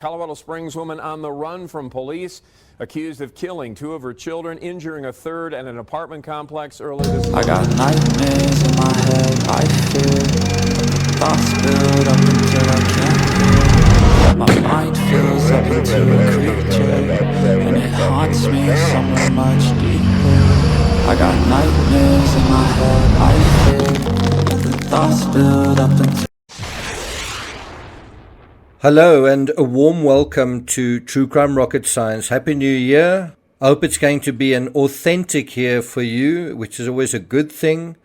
Colorado Springs woman on the run from police, accused of killing two of her children, injuring a third at an apartment complex earlier this month. I got nightmares in my head, I fear thoughts build up until I can't hear. My mind fills up into a creature, and it haunts me somewhere much deeper. I got nightmares in my head, I fear the thoughts build up until. Hello and a warm welcome to True Crime Rocket Science. Happy New Year. I hope it's going to be an authentic year for you, which is always a good thing,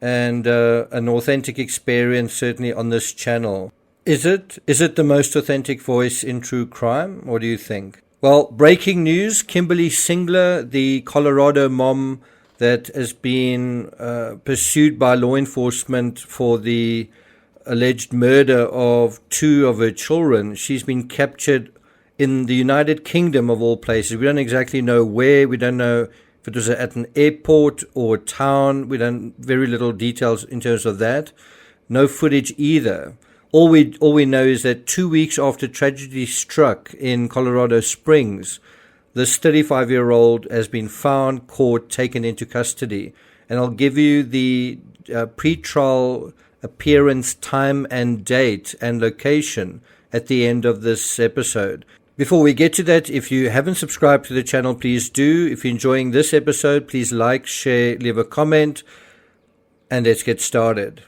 and an authentic experience certainly on this channel. Is it the most authentic voice in true crime? What do you think? Well, breaking news, Kimberlee Singler, the Colorado mom that has been pursued by law enforcement for the alleged murder of two of her children. She's been captured in the United Kingdom of all places. We don't exactly know where. We don't know if it was at an airport or a town. We don't, very little details in terms of that. No footage either. All we know is that 2 weeks after tragedy struck in Colorado Springs, this 35-year-old has been found, caught, taken into custody. And I'll give you the pre-trial appearance, time and date and location at the end of this episode. Before we get to that, if you haven't subscribed to the channel, please do. If you're enjoying this episode, please like, share, leave a comment, and let's get started.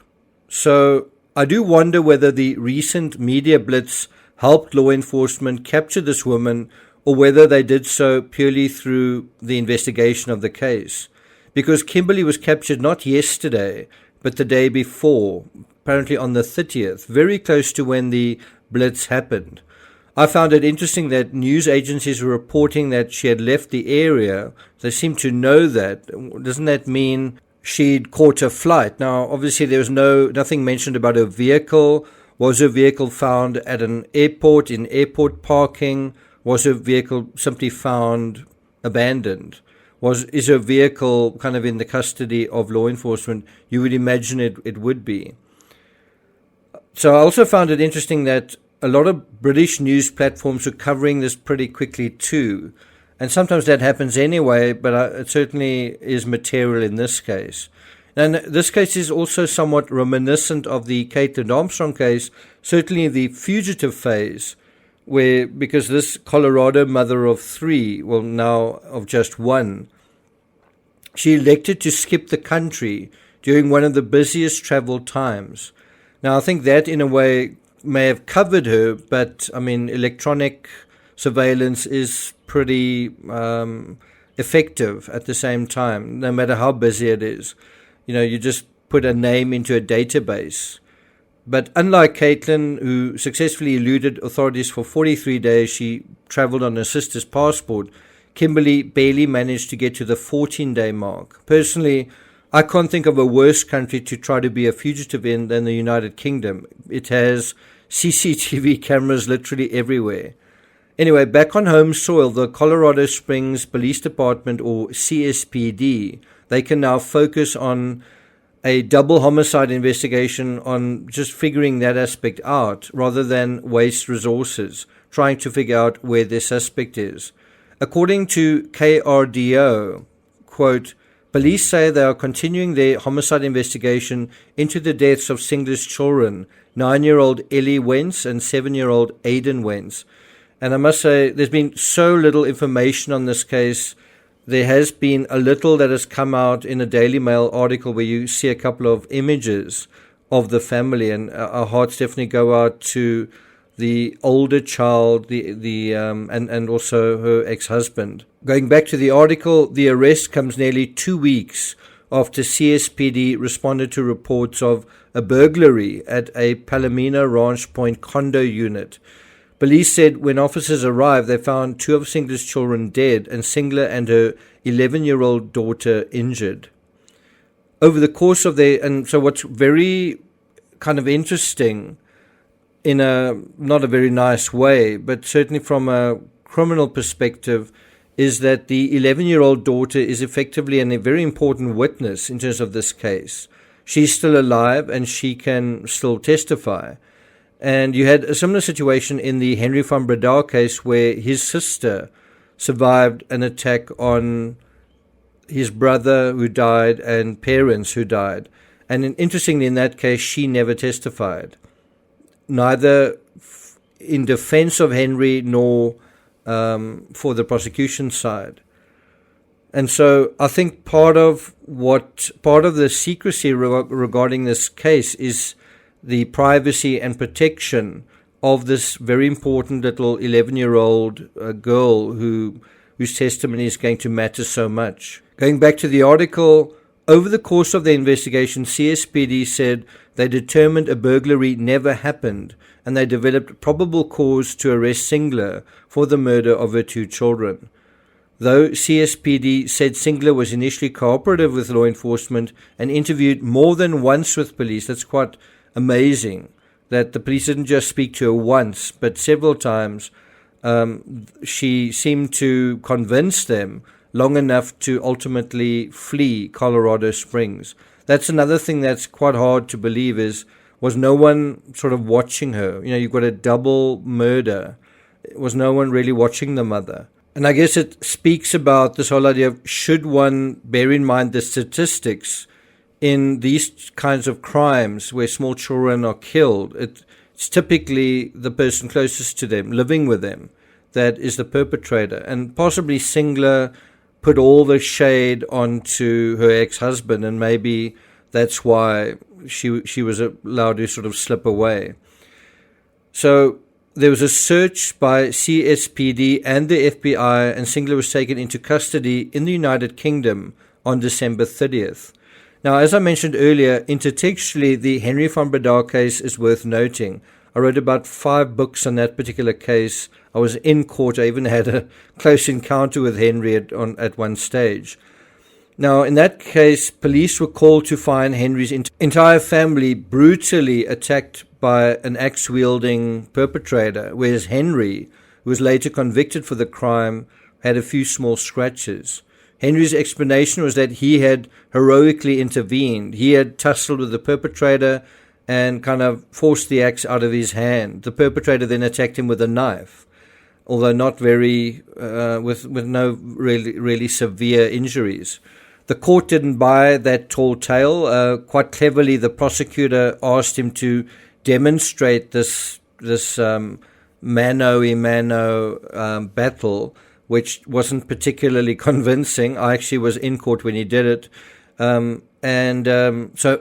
So I do wonder whether the recent media blitz helped law enforcement capture this woman, or whether they did so purely through the investigation of the case. Because Kimberlee was captured not yesterday, but the day before, apparently on the 30th, very close to when the blitz happened. I found it interesting that news agencies were reporting that she had left the area. They seem to know that. Doesn't that mean she'd caught a flight? Now, obviously, there was nothing mentioned about her vehicle. Was her vehicle found at an airport, in airport parking? Was her vehicle simply found abandoned? Is her vehicle kind of in the custody of law enforcement? You would imagine it would be. So I also found it interesting that a lot of British news platforms are covering this pretty quickly too. And sometimes that happens anyway, but it certainly is material in this case. And this case is also somewhat reminiscent of the Caitlin Armstrong case, certainly the fugitive phase, where, because this Colorado mother of three, well now of just one, she elected to skip the country during one of the busiest travel times. Now, I think that in a way may have covered her, but I mean, electronic surveillance is pretty effective at the same time, no matter how busy it is. You know, you just put a name into a database. But unlike Caitlin, who successfully eluded authorities for 43 days, she traveled on her sister's passport. Kimberlee barely managed to get to the 14-day mark. Personally, I can't think of a worse country to try to be a fugitive in than the United Kingdom. It has CCTV cameras literally everywhere. Anyway, back on home soil, the Colorado Springs Police Department, or CSPD, they can now focus on a double homicide investigation, on just figuring that aspect out rather than waste resources trying to figure out where their suspect is. According to KRDO, quote, police say they are continuing their homicide investigation into the deaths of Singler's children, 9-year-old Ellie Wentz and 7-year-old Aiden Wentz. And I must say, there's been so little information on this case. There has been a little that has come out in a Daily Mail article where you see a couple of images of the family, and our hearts definitely go out to the older child, and also her ex-husband. Going back to the article, the arrest comes nearly 2 weeks after CSPD responded to reports of a burglary at a Palomino Ranch Point condo unit. Police said when officers arrived, they found two of Singler's children dead and Singler and her 11-year-old daughter injured. Over the course of and so what's very kind of interesting, in a not a very nice way, but certainly from a criminal perspective, is that the 11-year-old daughter is effectively a very important witness in terms of this case. She's still alive and she can still testify. And you had a similar situation in the Henry van Breda case where his sister survived an attack on his brother who died and parents who died. And interestingly, in that case, she never testified, neither in defense of Henry nor for the prosecution side. And so I think part of the secrecy regarding this case is the privacy and protection of this very important little 11-year-old girl whose testimony is going to matter so much. Going back to the article, over the course of the investigation, CSPD said they determined a burglary never happened, and they developed probable cause to arrest Singler for the murder of her 2 children. Though CSPD said Singler was initially cooperative with law enforcement and interviewed more than once with police, that's quite amazing that the police didn't just speak to her once, but several times. She seemed to convince them long enough to ultimately flee Colorado Springs. That's another thing that's quite hard to believe was no one sort of watching her. You've got a double murder. Was no one really watching the mother? And I guess it speaks about this whole idea of, should one bear in mind the statistics in these kinds of crimes where small children are killed? It's typically the person closest to them, living with them, that is the perpetrator. And possibly Singler put all the shade onto her ex-husband, and maybe that's why she was allowed to sort of slip away. So there was a search by CSPD and the FBI, and Singler was taken into custody in the United Kingdom on December 30th. Now, as I mentioned earlier, intertextually, the Henry van Breda case is worth noting. I wrote about 5 books on that particular case. I was in court. I even had a close encounter with Henry at one stage. Now, in that case, police were called to find Henry's entire family brutally attacked by an axe-wielding perpetrator, whereas Henry, who was later convicted for the crime, had a few small scratches. Henry's explanation was that he had heroically intervened. He had tussled with the perpetrator and kind of forced the axe out of his hand. The perpetrator then attacked him with a knife, although not very, with no really severe injuries. The court didn't buy that tall tale. Quite cleverly, the prosecutor asked him to demonstrate this mano-a-mano battle, which wasn't particularly convincing. I actually was in court when he did it. So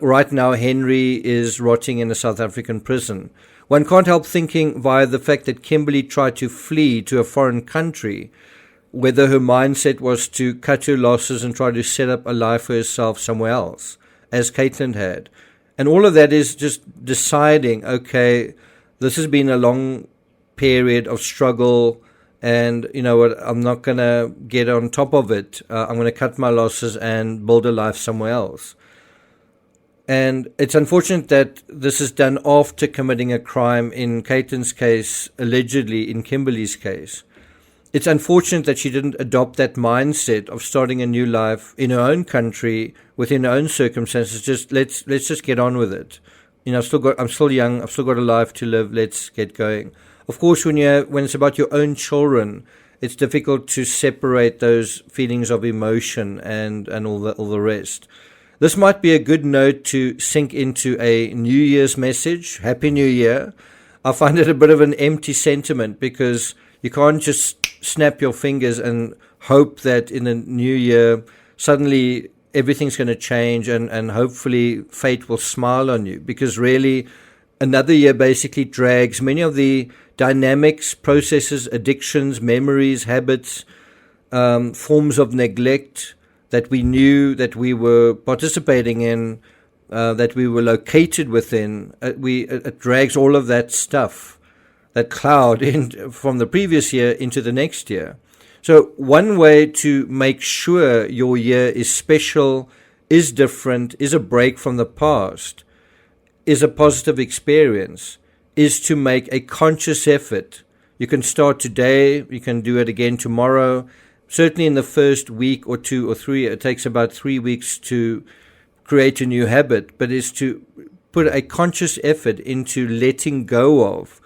right now Henry is rotting in a South African prison. One can't help thinking via the fact that Kimberlee tried to flee to a foreign country, whether her mindset was to cut her losses and try to set up a life for herself somewhere else, as Caitlin had. And all of that is just deciding, okay, this has been a long period of struggle, and you know what, I'm not going to get on top of it. I'm going to cut my losses and build a life somewhere else. And it's unfortunate that this is done after committing a crime, in Caitlin's case, allegedly in Kimberlee's case. It's unfortunate that she didn't adopt that mindset of starting a new life in her own country, within her own circumstances. Just let's just get on with it. You know, I'm still young. I've still got a life to live. Let's get going. Of course, when it's about your own children, it's difficult to separate those feelings of emotion and all the rest. This might be a good note to sink into a New Year's message. Happy New Year. I find it a bit of an empty sentiment, because you can't just snap your fingers and hope that in the new year suddenly everything's going to change and hopefully fate will smile on you, because really another year basically drags many of the dynamics, processes, addictions, memories, habits, forms of neglect that we knew that we were participating in, that we were located within. It drags all of that stuff, that cloud from the previous year into the next year. So one way to make sure your year is special, is different, is a break from the past, is a positive experience, is to make a conscious effort. You can start today, you can do it again tomorrow. Certainly in the first week or 2 or 3, it takes about 3 weeks to create a new habit, but is to put a conscious effort into letting go of,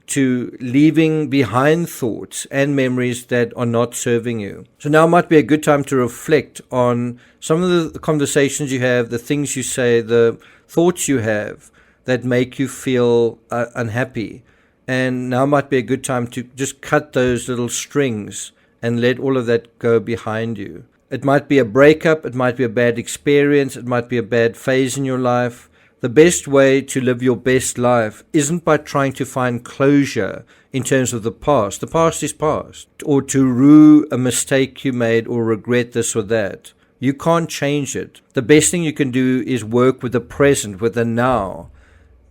to leaving behind thoughts and memories that are not serving you. So now might be a good time to reflect on some of the conversations you have, the things you say, the thoughts you have that make you feel unhappy. And now might be a good time to just cut those little strings and let all of that go behind you. It might be a breakup, it might be a bad experience, it might be a bad phase in your life. The best way to live your best life isn't by trying to find closure in terms of the past. The past is past. Or to rue a mistake you made or regret this or that. You can't change it. The best thing you can do is work with the present, with the now,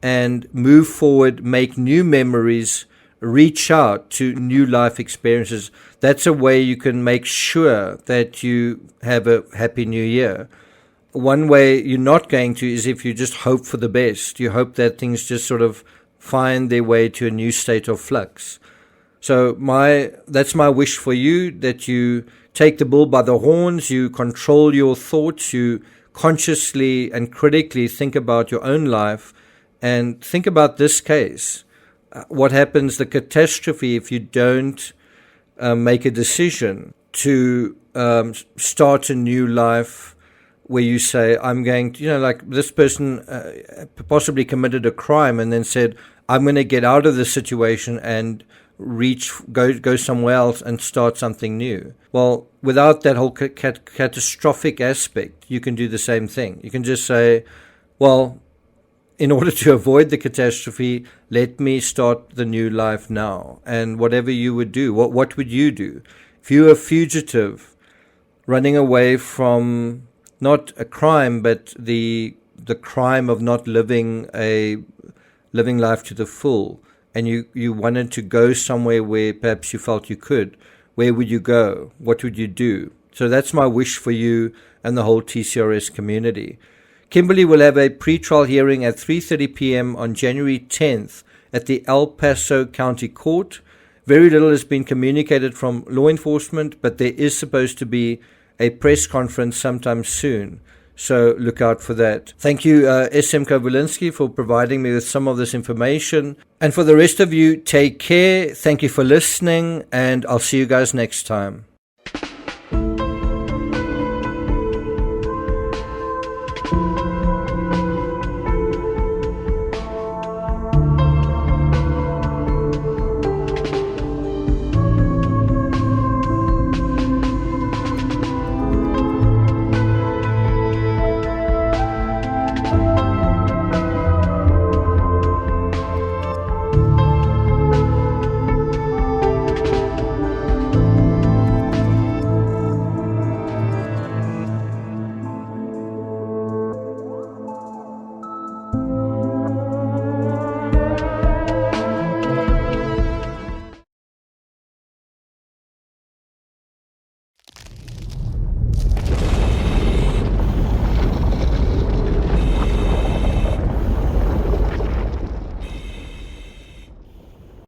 and move forward, make new memories, reach out to new life experiences. That's a way you can make sure that you have a happy new year. One way you're not going to is if you just hope for the best. You hope that things just sort of find their way to a new state of flux. So that's my wish for you, that you take the bull by the horns, you control your thoughts, you consciously and critically think about your own life and think about this case. What happens, the catastrophe, if you don't make a decision to start a new life where you say, I'm going to, like this person possibly committed a crime and then said, I'm going to get out of this situation and go somewhere else and start something new. Well, without that whole catastrophic aspect, you can do the same thing. You can just say, well, in order to avoid the catastrophe, let me start the new life now. And whatever you would do, what would you do? If you were a fugitive running away from not a crime, but the crime of not living life to the full, and you wanted to go somewhere where perhaps you felt you could, where would you go? What would you do? So that's my wish for you and the whole TCRS community. Kimberlee will have a pre-trial hearing at 3:30 p.m. on January 10th at the El Paso County Court. Very little has been communicated from law enforcement, but there is supposed to be a press conference sometime soon. So look out for that. Thank you, SM Kowalinski, for providing me with some of this information. And for the rest of you, take care. Thank you for listening, and I'll see you guys next time.